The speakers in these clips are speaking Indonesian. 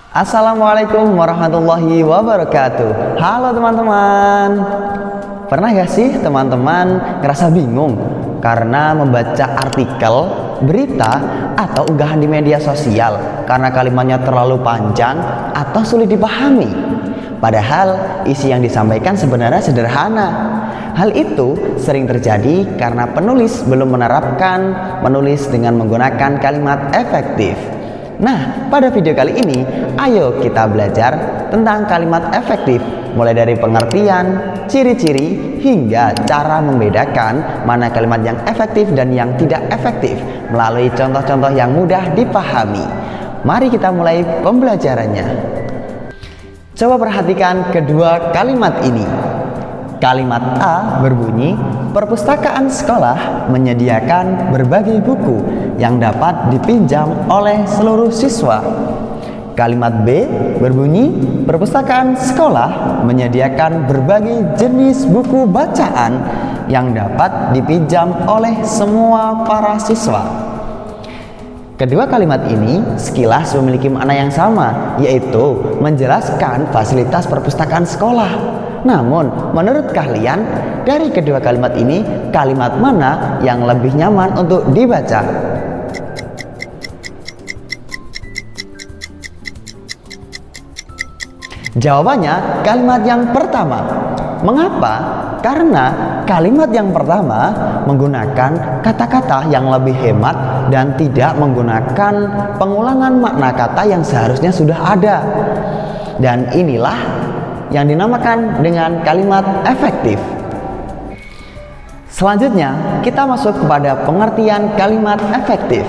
Assalamualaikum warahmatullahi wabarakatuh. Halo teman-teman. Pernah gak sih teman-teman ngerasa bingung karena membaca artikel, berita, atau unggahan di media sosial karena kalimatnya terlalu panjang atau sulit dipahami? Padahal isi yang disampaikan sebenarnya sederhana. Hal itu sering terjadi karena penulis belum menerapkan menulis dengan menggunakan kalimat efektif. Nah, pada video kali ini, ayo kita belajar tentang kalimat efektif, mulai dari pengertian, ciri-ciri, hingga cara membedakan mana kalimat yang efektif dan yang tidak efektif melalui contoh-contoh yang mudah dipahami. Mari kita mulai pembelajarannya. Coba perhatikan kedua kalimat ini. Kalimat A berbunyi, perpustakaan sekolah menyediakan berbagai buku yang dapat dipinjam oleh seluruh siswa. Kalimat B berbunyi, perpustakaan sekolah menyediakan berbagai jenis buku bacaan yang dapat dipinjam oleh semua para siswa. Kedua kalimat ini sekilas memiliki makna yang sama, yaitu menjelaskan fasilitas perpustakaan sekolah. Namun, menurut kalian, dari kedua kalimat ini, kalimat mana yang lebih nyaman untuk dibaca? Jawabannya kalimat yang pertama. Mengapa? Karena kalimat yang pertama menggunakan kata-kata yang lebih hemat dan tidak menggunakan pengulangan makna kata yang seharusnya sudah ada. Dan inilah yang dinamakan dengan kalimat efektif. Selanjutnya, kita masuk kepada pengertian kalimat efektif.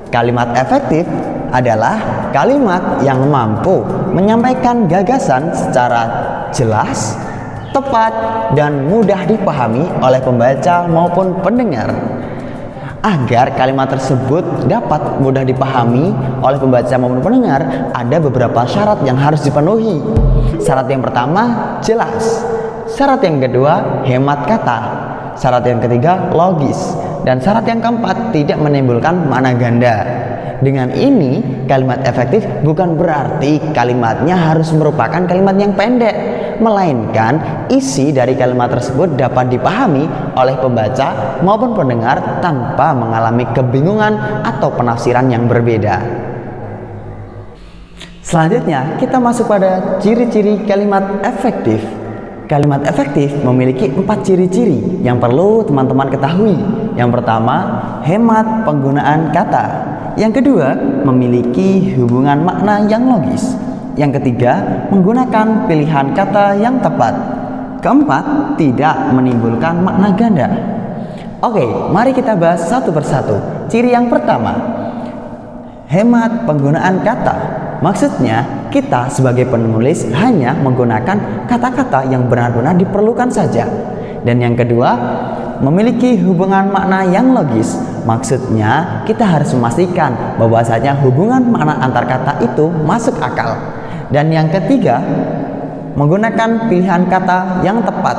Kalimat efektif adalah kalimat yang mampu menyampaikan gagasan secara jelas, tepat, dan mudah dipahami oleh pembaca maupun pendengar. Agar kalimat tersebut dapat mudah dipahami oleh pembaca maupun pendengar, ada beberapa syarat yang harus dipenuhi. Syarat yang pertama, jelas. Syarat yang kedua, hemat kata. Syarat yang ketiga, logis. Dan syarat yang keempat, tidak menimbulkan makna ganda. Dengan ini, kalimat efektif bukan berarti kalimatnya harus merupakan kalimat yang pendek, melainkan isi dari kalimat tersebut dapat dipahami oleh pembaca maupun pendengar tanpa mengalami kebingungan atau penafsiran yang berbeda. Selanjutnya, kita masuk pada ciri-ciri kalimat efektif. Kalimat efektif memiliki 4 ciri-ciri yang perlu teman-teman ketahui. Yang pertama, hemat penggunaan kata. Yang kedua, memiliki hubungan makna yang logis. Yang ketiga, menggunakan pilihan kata yang tepat. Keempat, tidak menimbulkan makna ganda. Oke, mari kita bahas satu persatu. Ciri yang pertama, hemat penggunaan kata. Maksudnya, kita sebagai penulis hanya menggunakan kata-kata yang benar-benar diperlukan saja. Dan yang kedua, memiliki hubungan makna yang logis. Maksudnya, kita harus memastikan bahwasanya hubungan makna antar kata itu masuk akal. Dan yang ketiga, menggunakan pilihan kata yang tepat.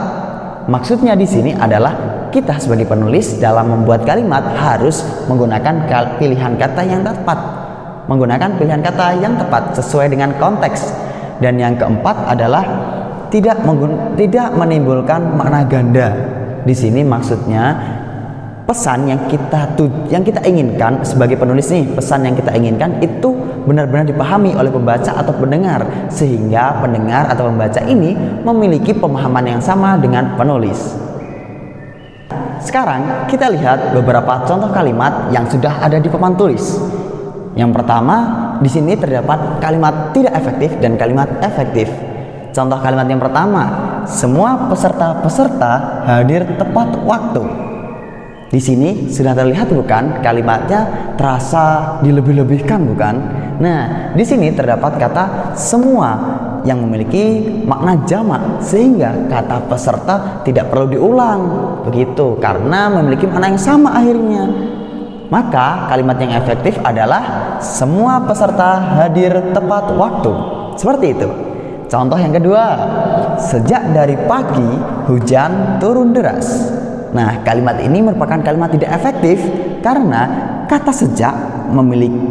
Maksudnya di sini adalah kita sebagai penulis dalam membuat kalimat harus menggunakan pilihan kata yang tepat. Menggunakan pilihan kata yang tepat sesuai dengan konteks. Dan yang keempat adalah tidak menimbulkan makna ganda. Di sini maksudnya pesan yang kita inginkan sebagai penulis nih, pesan yang kita inginkan itu benar-benar dipahami oleh pembaca atau pendengar, sehingga pendengar atau pembaca ini memiliki pemahaman yang sama dengan penulis. Sekarang kita lihat beberapa contoh kalimat yang sudah ada di papan tulis. Yang pertama, di sini terdapat kalimat tidak efektif dan kalimat efektif. Contoh kalimat yang pertama, semua peserta hadir tepat waktu. Di sini sudah terlihat bukan kalimatnya terasa dilebih-lebihkan bukan? Nah, di sini terdapat kata semua yang memiliki makna jamak sehingga kata peserta tidak perlu diulang. Begitu, karena memiliki makna yang sama akhirnya. Maka kalimat yang efektif adalah semua peserta hadir tepat waktu. Seperti itu. Contoh yang kedua, sejak dari pagi hujan turun deras. Nah, kalimat ini merupakan kalimat tidak efektif karena kata sejak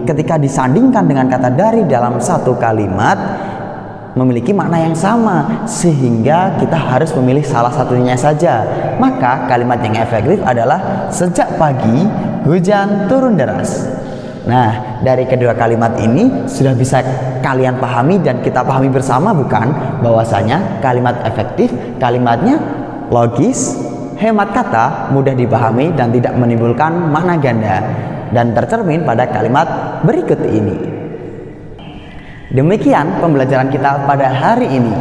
ketika disandingkan dengan kata dari dalam satu kalimat memiliki makna yang sama, sehingga kita harus memilih salah satunya saja. Maka kalimat yang efektif adalah sejak pagi hujan turun deras. Nah, dari kedua kalimat ini sudah bisa kalian pahami dan kita pahami bersama, bukan? Bahwasanya kalimat efektif, kalimatnya logis, hemat kata, mudah dipahami dan tidak menimbulkan makna ganda, dan tercermin pada kalimat berikut ini. Demikian pembelajaran kita pada hari ini.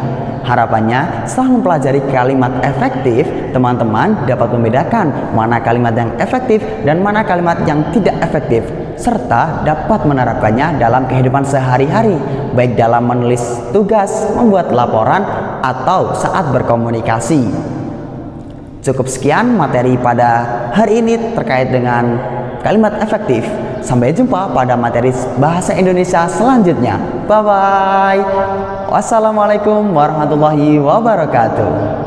Harapannya setelah mempelajari kalimat efektif, teman-teman dapat membedakan mana kalimat yang efektif dan mana kalimat yang tidak efektif, serta dapat menerapkannya dalam kehidupan sehari-hari, baik dalam menulis tugas, membuat laporan, atau saat berkomunikasi. Cukup sekian materi pada hari ini terkait dengan kalimat efektif. Sampai jumpa pada materi bahasa Indonesia selanjutnya. Bye bye. Wassalamualaikum warahmatullahi wabarakatuh.